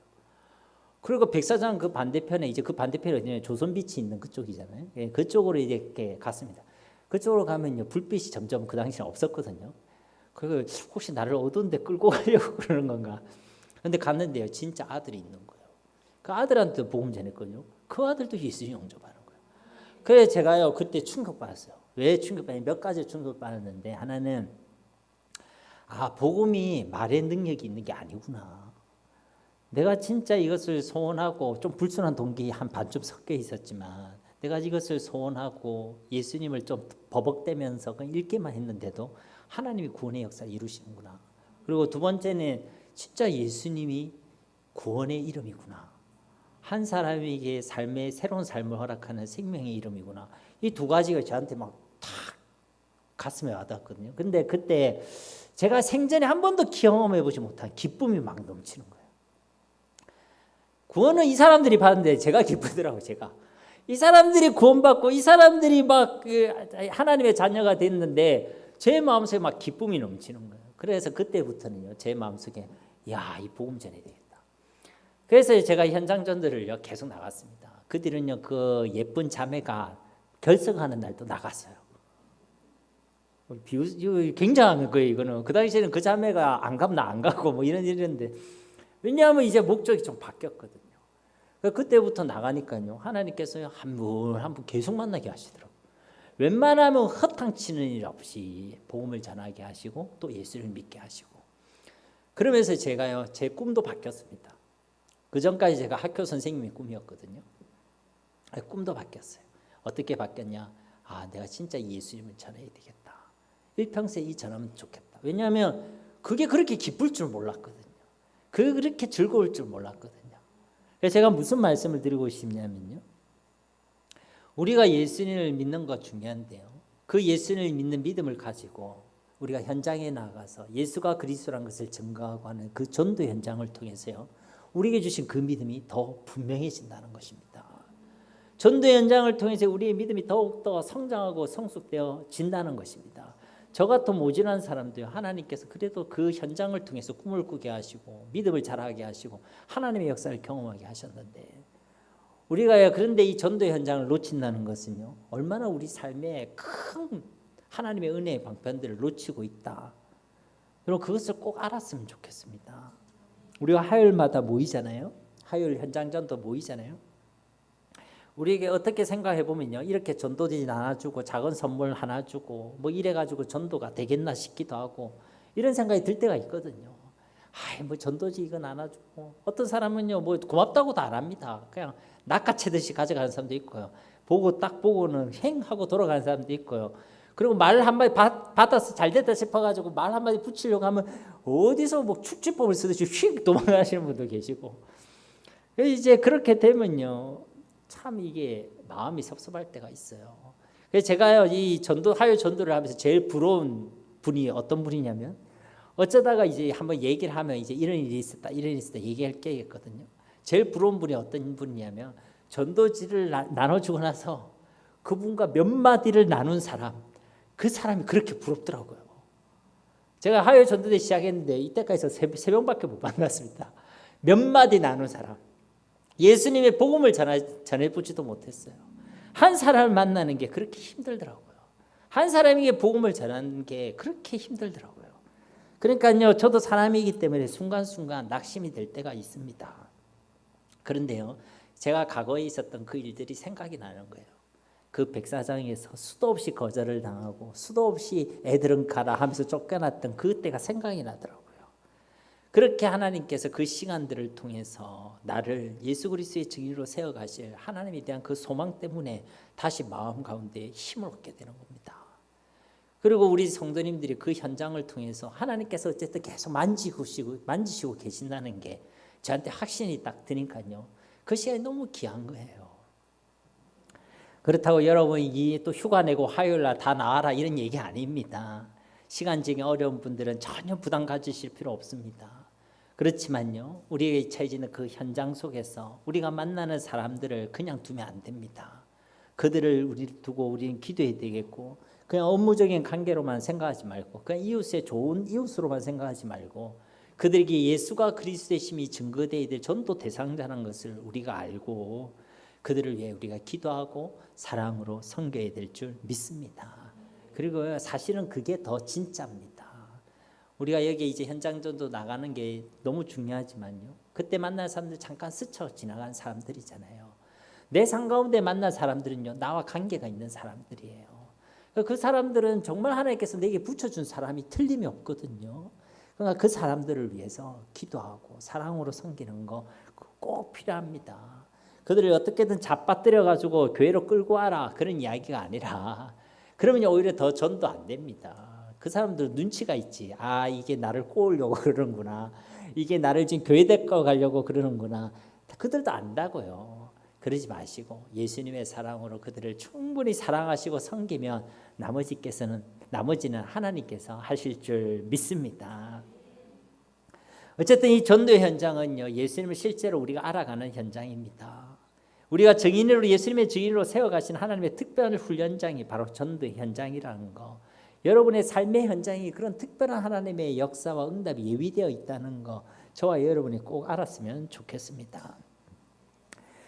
그리고 백사장 그 반대편에, 이제 그 반대편에 어디냐면 조선빛이 있는 그쪽이잖아요. 그쪽으로 이제 이렇게 갔습니다. 그쪽으로 가면요, 불빛이 점점 그 당시는 없었거든요. 그리고 혹시 나를 어두운 데 끌고 가려고 그러는 건가. 근데 갔는데요, 진짜 아들이 있는 거예요. 그 아들한테 복음 전했거든요. 그 아들도 예수님 영접하는 거예요. 그래서 제가요, 그때 충격받았어요. 왜 충격받았냐, 몇 가지 충격받았는데, 하나는 복음이 말의 능력이 있는 게 아니구나. 내가 진짜 이것을 소원하고, 좀 불순한 동기 한 반쯤 섞여 있었지만 내가 이것을 소원하고 예수님을 좀 버벅대면서 그냥 읽기만 했는데도 하나님이 구원의 역사를 이루시는구나. 그리고 두 번째는 진짜 예수님이 구원의 이름이구나. 한 사람에게 삶의 새로운 삶을 허락하는 생명의 이름이구나. 이 두 가지가 저한테 막 탁 가슴에 와닿았거든요. 근데 그때 제가 생전에 한 번도 경험해 보지 못한 기쁨이 막 넘치는 거예요. 구원은 이 사람들이 받는데 제가 기쁘더라고요. 제가 이 사람들이 구원받고 이 사람들이 막 하나님의 자녀가 됐는데 제 마음속에 막 기쁨이 넘치는 거예요. 그래서 그때부터는요, 제 마음속에 이 복음 전해야 되겠다. 그래서 제가 현장 전도를 계속 나갔습니다. 그 뒤는요, 그 예쁜 자매가 결석하는 날도 나갔어요. 굉장한 거예요. 이거는 그 당시에는 그 자매가 안 가면 나 안 가고 뭐 이런데, 왜냐하면 이제 목적이 좀 바뀌었거든요. 그때부터 나가니까요, 하나님께서 한 분 계속 만나게 하시더라고요. 웬만하면 허탕치는 일 없이 복음을 전하게 하시고 또 예수를 믿게 하시고, 그러면서 제가요, 제 꿈도 바뀌었습니다. 그 전까지 제가 학교 선생님이 꿈이었거든요. 꿈도 바뀌었어요. 어떻게 바뀌었냐? 내가 진짜 예수님을 전해야 되겠다. 일평생 이 전하면 좋겠다. 왜냐하면 그게 그렇게 기쁠 줄 몰랐거든요. 그렇게 즐거울 줄 몰랐거든요. 그래서 제가 무슨 말씀을 드리고 싶냐면요, 우리가 예수님을 믿는 거 중요한데요, 그 예수님을 믿는 믿음을 가지고 우리가 현장에 나가서 예수가 그리스도라는 것을 증거하고 하는 그 전도 현장을 통해서요, 우리에게 주신 그 믿음이 더 분명해진다는 것입니다. 전도 현장을 통해서 우리의 믿음이 더욱더 성장하고 성숙되어진다는 것입니다. 저 같은 모질한 사람도요, 하나님께서 그래도 그 현장을 통해서 꿈을 꾸게 하시고 믿음을 자라게 하시고 하나님의 역사를 경험하게 하셨는데, 우리가 그런데 이 전도 현장을 놓친다는 것은요, 얼마나 우리 삶에 큰 하나님의 은혜의 방편들을 놓치고 있다. 그리고 그것을 꼭 알았으면 좋겠습니다. 우리가 화요일마다 모이잖아요. 화요일 현장 전도 모이잖아요. 우리에게 어떻게 생각해 보면요, 이렇게 전도지 나눠주고 작은 선물 하나 주고 뭐 이래가지고 전도가 되겠나 싶기도 하고 이런 생각이 들 때가 있거든요. 뭐 전도지 이거 나눠주고, 어떤 사람은요, 뭐 고맙다고도 안 합니다. 그냥 낚아채듯이 가져가는 사람도 있고요, 딱 보고는 행 하고 돌아가는 사람도 있고요. 그리고 말 한마디 받아서 잘 됐다 싶어가지고 말 한마디 붙이려고 하면 어디서 뭐 축지법을 쓰듯이 휙 도망가시는 분도 계시고, 이제 그렇게 되면요, 참 이게 마음이 섭섭할 때가 있어요. 그래서 제가요, 이 화요 전도를 하면서 제일 부러운 분이 어떤 분이냐면, 어쩌다가 이제 한번 얘기를 하면 이제 이런 일이 있었다 얘기할 게 있거든요. 제일 부러운 분이 어떤 분이냐면, 전도지를 나눠주고 나서 그분과 몇 마디를 나눈 사람, 그 사람이 그렇게 부럽더라고요. 제가 화요 전도대 시작했는데 이때까지 3명밖에 못 만났습니다. 몇 마디 나눈 사람. 예수님의 복음을 전해보지도 못했어요. 한 사람을 만나는 게 그렇게 힘들더라고요. 한 사람에게 복음을 전하는 게 그렇게 힘들더라고요. 그러니까요, 저도 사람이기 때문에 순간순간 낙심이 될 때가 있습니다. 그런데요, 제가 과거에 있었던 그 일들이 생각이 나는 거예요. 그 백사장에서 수도 없이 거절을 당하고 수도 없이 애들은 가라 하면서 쫓겨났던 그때가 생각이 나더라고요. 그렇게 하나님께서 그 시간들을 통해서 나를 예수 그리스도의 증인으로 세워가실 하나님에 대한 그 소망 때문에 다시 마음 가운데 힘을 얻게 되는 겁니다. 그리고 우리 성도님들이 그 현장을 통해서 하나님께서 어쨌든 계속 만지시고 계신다는 게 저한테 확신이 딱 드니까요, 그 시간이 너무 귀한 거예요. 그렇다고 여러분이 또 휴가 내고 화요일날 다 나와라 이런 얘기 아닙니다. 시간적인 어려운 분들은 전혀 부담 가지실 필요 없습니다. 그렇지만요, 우리에게 처해지는 그 현장 속에서 우리가 만나는 사람들을 그냥 두면 안 됩니다. 그들을 우리 두고 우리는 기도해야 되겠고, 그냥 업무적인 관계로만 생각하지 말고, 그냥 이웃의 좋은 이웃으로만 생각하지 말고, 그들에게 예수가 그리스도의 심이 증거되어야 될 전도 대상자라는 것을 우리가 알고 그들을 위해 우리가 기도하고 사랑으로 섬겨야 될 줄 믿습니다. 그리고 사실은 그게 더 진짜입니다. 우리가 여기 이제 현장 전도 나가는 게 너무 중요하지만요, 그때 만날 사람들 잠깐 스쳐 지나간 사람들이잖아요. 내 삶 가운데 만날 사람들은요, 나와 관계가 있는 사람들이에요. 그 사람들은 정말 하나님께서 내게 붙여준 사람이 틀림이 없거든요. 그러니까 그 사람들을 위해서 기도하고 사랑으로 섬기는 거 꼭 필요합니다. 그들을 어떻게든 잡아뜨려 가지고 교회로 끌고 와라 그런 이야기가 아니라, 그러면 오히려 더 전도 안 됩니다. 그 사람들 눈치가 있지. 아, 이게 나를 꼬으려고 그러는구나. 이게 나를 지금 교회 데리고 가려고 그러는구나. 그들도 안다고요. 그러지 마시고 예수님의 사랑으로 그들을 충분히 사랑하시고 섬기면 나머지는 하나님께서 하실 줄 믿습니다. 어쨌든 이 전도 현장은요, 예수님을 실제로 우리가 알아가는 현장입니다. 우리가 증인으로 예수님의 증인으로 세워가신 하나님의 특별한 훈련장이 바로 전도 현장이라는 거, 여러분의 삶의 현장이 그런 특별한 하나님의 역사와 응답이 예비되어 있다는 거, 저와 여러분이 꼭 알았으면 좋겠습니다.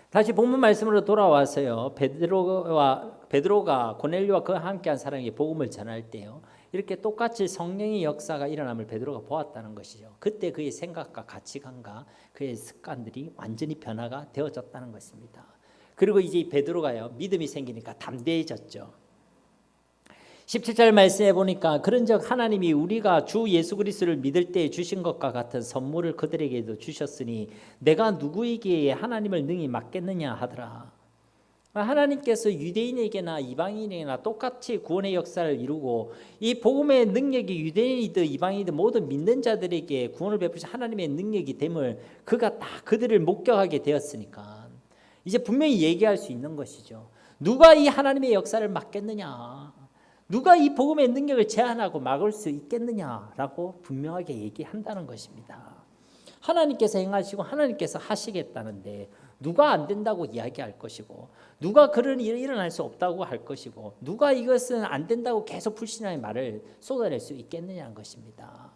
다시 본문 말씀으로 돌아와서요, 베드로가 고넬료와 그와 함께한 사람에게 복음을 전할 때요, 이렇게 똑같이 성령의 역사가 일어남을 베드로가 보았다는 것이죠. 그때 그의 생각과 가치관과 그의 습관들이 완전히 변화가 되어졌다는 것입니다. 그리고 이제 베드로가요, 믿음이 생기니까 담대해졌죠. 17절 말씀해 보니까 그런즉 하나님이 우리가 주 예수 그리스도를 믿을 때 주신 것과 같은 선물을 그들에게도 주셨으니 내가 누구에게 하나님을 능히 맡겠느냐 하더라. 하나님께서 유대인에게나 이방인에게나 똑같이 구원의 역사를 이루고 이 복음의 능력이 유대인이든 이방인이든 모든 믿는 자들에게 구원을 베푸신 하나님의 능력이 됨을 그가 다 그들을 목격하게 되었으니까 이제 분명히 얘기할 수 있는 것이죠. 누가 이 하나님의 역사를 막겠느냐, 누가 이 복음의 능력을 제한하고 막을 수 있겠느냐라고 분명하게 얘기한다는 것입니다. 하나님께서 행하시고 하나님께서 하시겠다는데 누가 안 된다고 이야기할 것이고, 누가 그런 일이 일어날 수 없다고 할 것이고, 누가 이것은 안 된다고 계속 불신하는 말을 쏟아낼 수 있겠느냐는 것입니다.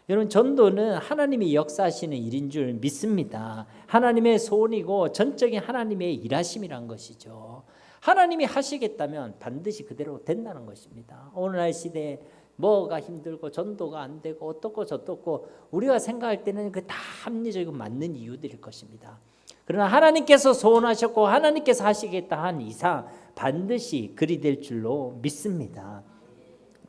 여러분, 전도는 하나님이 역사하시는 일인 줄 믿습니다. 하나님의 소원이고 전적인 하나님의 일하심이란 것이죠. 하나님이 하시겠다면 반드시 그대로 된다는 것입니다. 오늘날 시대에 뭐가 힘들고 전도가 안 되고 어떻고 저떻고 우리가 생각할 때는 그 다 합리적이고 맞는 이유들일 것입니다. 그러나 하나님께서 소원하셨고 하나님께서 하시겠다 한 이상 반드시 그리 될 줄로 믿습니다.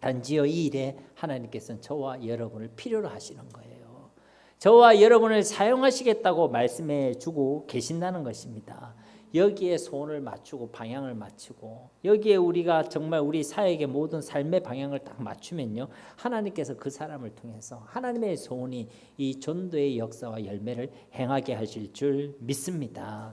단지요, 이 일에 하나님께서는 저와 여러분을 필요로 하시는 거예요. 저와 여러분을 사용하시겠다고 말씀해 주고 계신다는 것입니다. 여기에 소원을 맞추고 방향을 맞추고 여기에 우리가 정말 우리 사역의 모든 삶의 방향을 딱 맞추면요, 하나님께서 그 사람을 통해서 하나님의 소원이 이 전도의 역사와 열매를 행하게 하실 줄 믿습니다.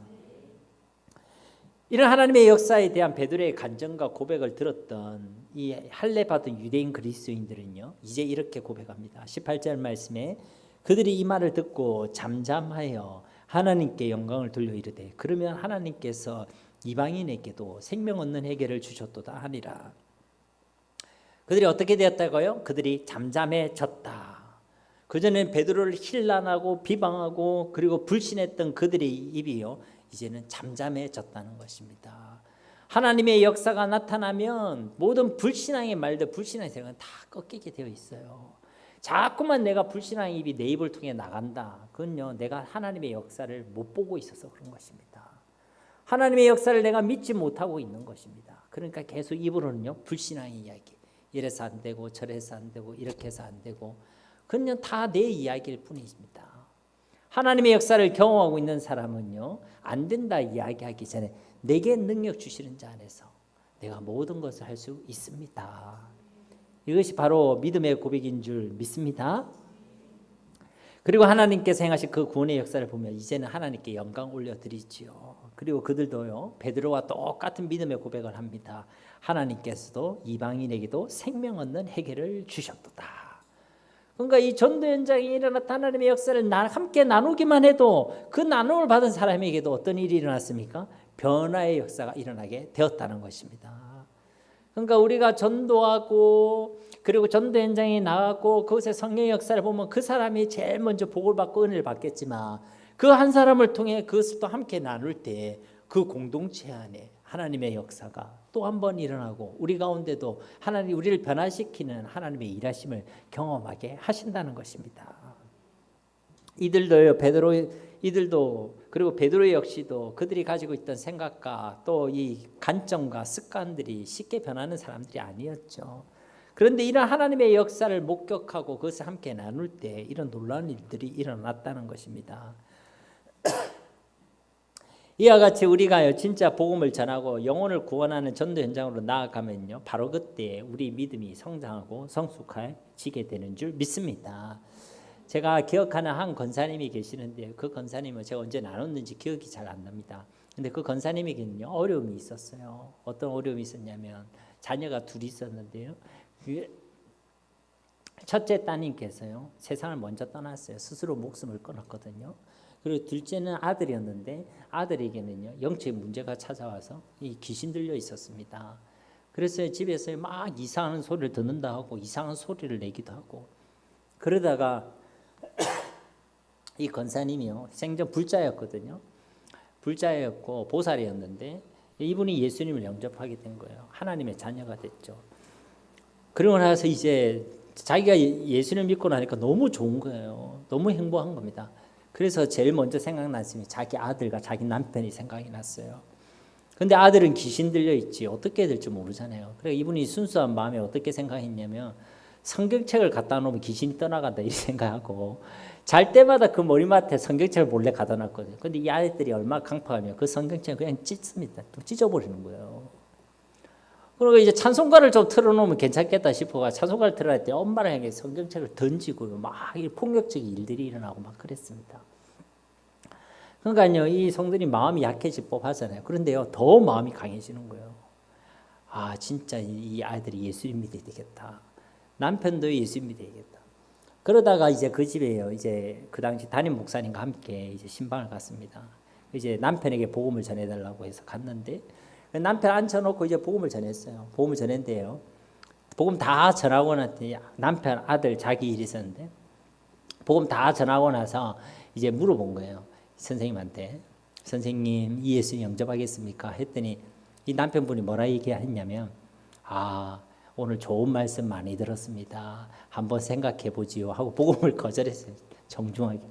이런 하나님의 역사에 대한 베드로의 간증과 고백을 들었던 이 할례 받은 유대인 그리스도인들은요, 이제 이렇게 고백합니다. 18절 말씀에 그들이 이 말을 듣고 잠잠하여 하나님께 영광을 돌려 이르되 그러면 하나님께서 이방인에게도 생명 얻는 해결을 주셨도다 하니라. 그들이 어떻게 되었다고요? 그들이 잠잠해졌다. 그전엔 베드로를 힐난하고 비방하고 그리고 불신했던 그들의 입이요 이제는 잠잠해졌다는 것입니다. 하나님의 역사가 나타나면 모든 불신앙의 말들, 불신앙의 생각은 다 꺾이게 되어 있어요. 자꾸만 내가 불신앙의 입이 내 입을 통해 나간다. 그건요 내가 하나님의 역사를 못 보고 있어서 그런 것입니다. 하나님의 역사를 내가 믿지 못하고 있는 것입니다. 그러니까 계속 입으로는요 불신앙의 이야기, 이래서 안 되고 저래서 안 되고 이렇게 해서 안 되고 그건 다 내 이야기일 뿐입니다. 하나님의 역사를 경험하고 있는 사람은요 안 된다 이야기하기 전에 내게 능력 주시는 자 안에서 내가 모든 것을 할 수 있습니다. 이것이 바로 믿음의 고백인 줄 믿습니다. 그리고 하나님께서 행하신 그 구원의 역사를 보면 이제는 하나님께 영광 올려드리지요. 그리고 그들도요 베드로와 똑같은 믿음의 고백을 합니다. 하나님께서도 이방인에게도 생명 얻는 해결을 주셨도다. 그러니까 이 전도 현장에 일어났던 하나님의 역사를 함께 나누기만 해도 그 나눔을 받은 사람에게도 어떤 일이 일어났습니까? 변화의 역사가 일어나게 되었다는 것입니다. 그러니까 우리가 전도하고 그리고 전도 현장에 나가고 그곳의 성령의 역사를 보면 그 사람이 제일 먼저 복을 받고 은혜를 받겠지만 그 한 사람을 통해 그것을 또 함께 나눌 때 그 공동체 안에 하나님의 역사가 또 한 번 일어나고 우리 가운데도 하나님 우리를 변화시키는 하나님의 일하심을 경험하게 하신다는 것입니다. 이들도 그리고 베드로 역시도 그들이 가지고 있던 생각과 또 이 관점과 습관들이 쉽게 변하는 사람들이 아니었죠. 그런데 이런 하나님의 역사를 목격하고 그것을 함께 나눌 때 이런 놀라운 일들이 일어났다는 것입니다. 이와 같이 우리가요 진짜 복음을 전하고 영혼을 구원하는 전도 현장으로 나아가면요 바로 그때 우리 믿음이 성장하고 성숙해지게 되는 줄 믿습니다. 제가 기억하는 한 권사님이 계시는데 그 권사님은 제가 언제 나눴는지 기억이 잘 안 납니다. 근데 그 권사님에게는요 어려움이 있었어요. 어떤 어려움이 있었냐면 자녀가 둘이 있었는데요. 첫째 따님께서요 세상을 먼저 떠났어요. 스스로 목숨을 끊었거든요. 그리고 둘째는 아들이었는데 아들에게는요 영적인 문제가 찾아와서 이 귀신 들려 있었습니다. 그래서 집에서 막 이상한 소리를 듣는다 하고 이상한 소리를 내기도 하고 그러다가 이 권사님이요 생전 불자였거든요. 불자였고 보살이었는데 이분이 예수님을 영접하게 된 거예요. 하나님의 자녀가 됐죠. 그러고 나서 이제 자기가 예수를 믿고 나니까 너무 좋은 거예요. 너무 행복한 겁니다. 그래서 제일 먼저 생각났으면 자기 아들과 자기 남편이 생각이 났어요. 근데 아들은 귀신 들려 있지 어떻게 해야 될지 모르잖아요. 그래서 이분이 순수한 마음에 어떻게 생각했냐면 성경책을 갖다 놓으면 귀신이 떠나간다 이렇게 생각하고 잘 때마다 그 머리맡에 성경책을 몰래 갖다 놨거든요. 근데 이 아이들이 얼마나 강팍하면 그 성경책을 그냥 찢습니다. 또 찢어버리는 거예요. 그리고 이제 찬송가를 좀 틀어놓으면 괜찮겠다 싶어가 찬송가를 틀어야 때 엄마를 향해 성경책을 던지고요. 막 폭력적인 일들이 일어나고 막 그랬습니다. 그러니까요, 이 성들이 마음이 약해질 법하잖아요. 그런데요, 더 마음이 강해지는 거예요. 아, 진짜 이 아이들이 예수님 믿어야 되겠다. 남편도 예수님 믿어야 되겠다. 그러다가 이제 그 집에요, 이제 그 당시 담임 목사님과 함께 이제 신방을 갔습니다. 이제 남편에게 복음을 전해달라고 해서 갔는데 남편 앉혀놓고 이제 복음을 전했어요. 복음을 전했는데요. 복음 다 전하고 났더니 남편, 아들, 자기 일이 있었는데 복음 다 전하고 나서 이제 물어본 거예요. 선생님한테. 선생님, 이 예수 영접하겠습니까? 했더니 이 남편분이 뭐라 얘기했냐면 아, 오늘 좋은 말씀 많이 들었습니다. 한번 생각해 보지요 하고 복음을 거절했어요. 정중하게.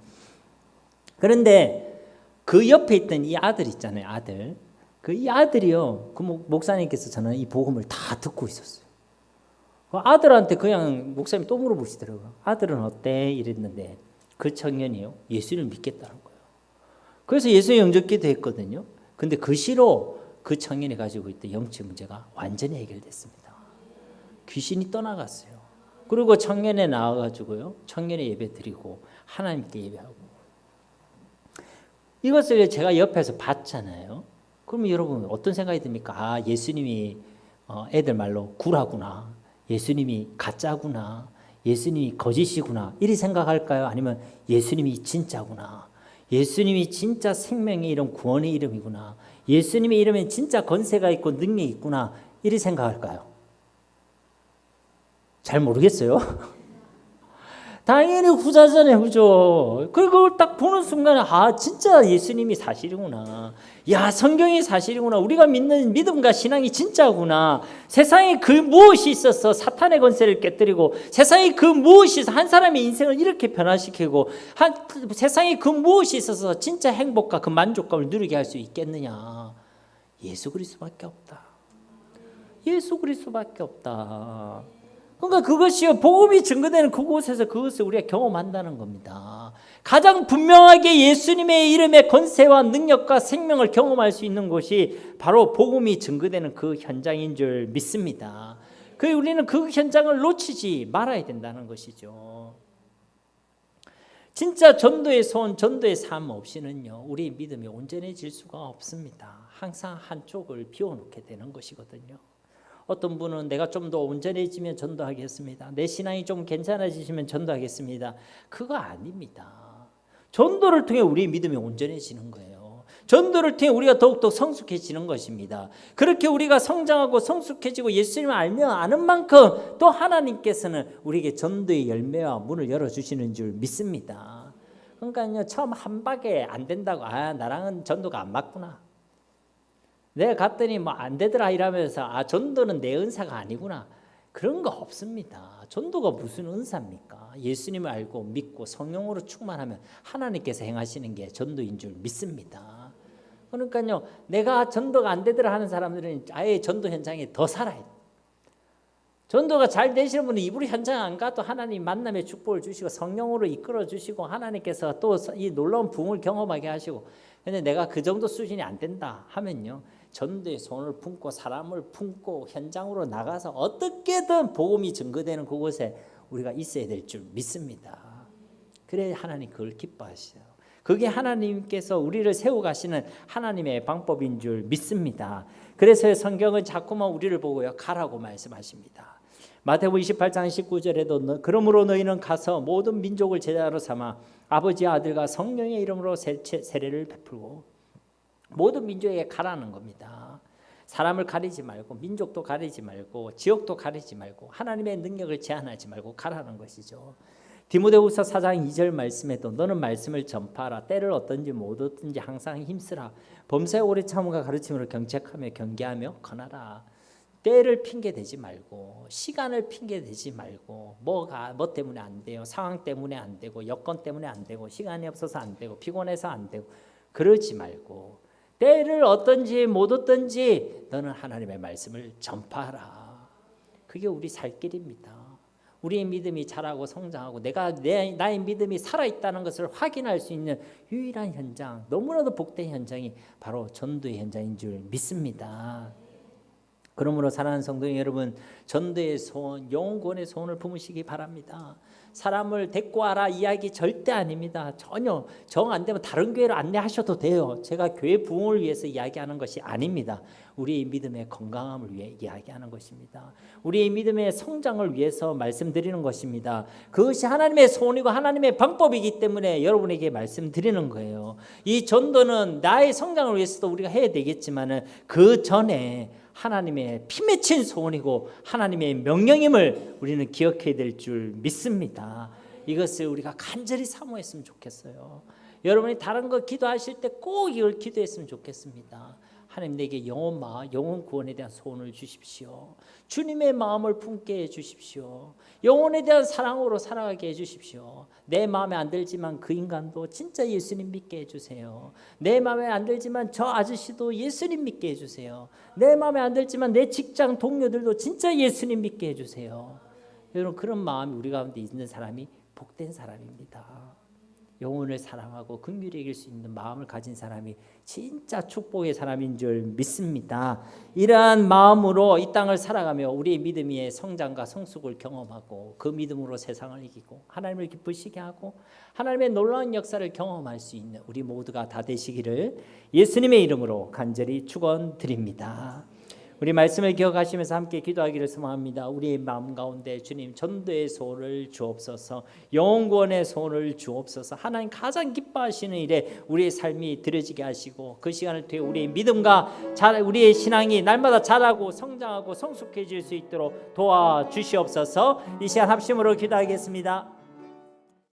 그런데 그 옆에 있던 이 아들 있잖아요. 아들. 그 이 아들이요. 그 목사님께서 저는 이 복음을 다 듣고 있었어요. 그 아들한테 그냥 목사님이 또 물어보시더라고요. 아들은 어때? 이랬는데 그 청년이요. 예수를 믿겠다는 거예요. 그래서 예수 영접기도 했거든요. 근데 그 시로 그 청년이 가지고 있던 영적 문제가 완전히 해결됐습니다. 귀신이 떠나갔어요. 그리고 청년에 나와가지고요. 청년의 예배 드리고 하나님께 예배하고 이것을 제가 옆에서 봤잖아요. 그러면 여러분 어떤 생각이 듭니까? 아, 예수님이 애들 말로 구라구나. 예수님이 가짜구나. 예수님이 거짓이구나. 이리 생각할까요? 아니면 예수님이 진짜구나. 예수님이 진짜 생명의 이름, 구원의 이름이구나. 예수님의 이름에 진짜 권세가 있고 능력이 있구나. 이리 생각할까요? 잘 모르겠어요. 당연히 후자잖아요, 그죠? 그걸 딱 보는 순간에 진짜 예수님이 사실이구나. 야, 성경이 사실이구나. 우리가 믿는 믿음과 신앙이 진짜구나. 세상에 그 무엇이 있어서 사탄의 권세를 깨뜨리고, 세상에 그 무엇이 있어서 한 사람의 인생을 이렇게 변화시키고, 세상에 그 무엇이 있어서 진짜 행복과 그 만족감을 누리게 할 수 있겠느냐. 예수 그리스도밖에 없다. 예수 그리스도밖에 없다. 그러니까 그것이요, 복음이 증거되는 그곳에서 그것을 우리가 경험한다는 겁니다. 가장 분명하게 예수님의 이름의 권세와 능력과 생명을 경험할 수 있는 곳이 바로 복음이 증거되는 그 현장인 줄 믿습니다. 우리는 그 현장을 놓치지 말아야 된다는 것이죠. 진짜 전도의 소원, 전도의 삶 없이는요, 우리 믿음이 온전해질 수가 없습니다. 항상 한쪽을 비워놓게 되는 것이거든요. 어떤 분은 내가 좀 더 온전해지면 전도하겠습니다. 내 신앙이 좀 괜찮아지시면 전도하겠습니다. 그거 아닙니다. 전도를 통해 우리의 믿음이 온전해지는 거예요. 전도를 통해 우리가 더욱더 성숙해지는 것입니다. 그렇게 우리가 성장하고 성숙해지고 예수님을 알면 아는 만큼 또 하나님께서는 우리에게 전도의 열매와 문을 열어주시는 줄 믿습니다. 그러니까요, 처음 한 박에 안 된다고 나랑은 전도가 안 맞구나, 내가 갔더니 뭐 안 되더라 이러면서 전도는 내 은사가 아니구나, 그런 거 없습니다. 전도가 무슨 은사입니까? 예수님을 알고 믿고 성령으로 충만하면 하나님께서 행하시는 게 전도인 줄 믿습니다. 그러니까요, 내가 전도가 안 되더라 하는 사람들은 아예 전도 현장에 더 살아야 돼요. 전도가 잘 되시는 분은 이불 현장 안 가도 하나님 만남의 축복을 주시고 성령으로 이끌어 주시고 하나님께서 또 이 놀라운 부흥을 경험하게 하시고, 근데 내가 그 정도 수준이 안 된다 하면요, 전도의 손을 품고 사람을 품고 현장으로 나가서 어떻게든 복음이 증거되는 그곳에 우리가 있어야 될 줄 믿습니다. 그래야 하나님 그걸 기뻐하시죠. 그게 하나님께서 우리를 세워가시는 하나님의 방법인 줄 믿습니다. 그래서 성경은 자꾸만 우리를 보고요, 가라고 말씀하십니다. 마태복음 28장 19절에도 그러므로 너희는 가서 모든 민족을 제자로 삼아 아버지와 아들과 성령의 이름으로 세례를 베풀고, 모든 민족에게 가라는 겁니다. 사람을 가리지 말고, 민족도 가리지 말고, 지역도 가리지 말고, 하나님의 능력을 제한하지 말고 가라는 것이죠. 디모데후서 4장 2절 말씀에도 너는 말씀을 전파하라. 때를 얻든지 못 얻든지 항상 힘쓰라. 범사에 오래 참음과 가르침으로 경책하며 경계하며 권하라. 때를 핑계대지 말고, 시간을 핑계대지 말고, 뭐 때문에 안 돼요, 상황 때문에 안 되고, 여건 때문에 안 되고, 시간이 없어서 안 되고, 피곤해서 안 되고, 그러지 말고 때를 얻든지 못 얻든지 너는 하나님의 말씀을 전파하라. 그게 우리 살 길입니다. 우리의 믿음이 자라고 성장하고 나의 믿음이 살아있다는 것을 확인할 수 있는 유일한 현장, 너무나도 복된 현장이 바로 전도의 현장인 줄 믿습니다. 그러므로 사랑하는 성도 여러분, 전도의 소원, 영혼 구원의 소원을 품으시기 바랍니다. 사람을 데리고 와라 이야기 절대 아닙니다. 전혀 정 안 되면 다른 교회로 안내하셔도 돼요. 제가 교회 부흥을 위해서 이야기하는 것이 아닙니다. 우리의 믿음의 건강함을 위해 이야기하는 것입니다. 우리의 믿음의 성장을 위해서 말씀드리는 것입니다. 그것이 하나님의 소원이고 하나님의 방법이기 때문에 여러분에게 말씀드리는 거예요. 이 전도는 나의 성장을 위해서도 우리가 해야 되겠지만 그 전에 하나님의 피 맺힌 소원이고 하나님의 명령임을 우리는 기억해야 될 줄 믿습니다. 이것을 우리가 간절히 사모했으면 좋겠어요. 여러분이 다른 거 기도하실 때 꼭 이걸 기도했으면 좋겠습니다. 하나님, 내게 영혼 구원에 대한 소원을 주십시오. 주님의 마음을 품게 해주십시오. 영혼에 대한 사랑으로 살아가게 해주십시오. 내 마음에 안 들지만 그 인간도 진짜 예수님 믿게 해주세요. 내 마음에 안 들지만 저 아저씨도 예수님 믿게 해주세요. 내 마음에 안 들지만 내 직장 동료들도 진짜 예수님 믿게 해주세요. 여러분, 그런 마음이 우리 가운데 있는 사람이 복된 사람입니다. 영혼을 사랑하고 긍휼히 여길 수 있는 마음을 가진 사람이 진짜 축복의 사람인 줄 믿습니다. 이러한 마음으로 이 땅을 살아가며 우리의 믿음의 성장과 성숙을 경험하고 그 믿음으로 세상을 이기고 하나님을 기쁘시게 하고 하나님의 놀라운 역사를 경험할 수 있는 우리 모두가 다 되시기를 예수님의 이름으로 간절히 축원드립니다. 우리 말씀을 기억하시면서 함께 기도하기를 소망합니다. 우리의 마음 가운데 주님, 전도의 소원을 주옵소서, 영혼 구원의 소원을 주옵소서. 하나님 가장 기뻐하시는 일에 우리의 삶이 드려지게 하시고 그 시간을 통해 우리의 믿음과 우리의 신앙이 날마다 자라고 성장하고 성숙해질 수 있도록 도와주시옵소서. 이 시간 합심으로 기도하겠습니다.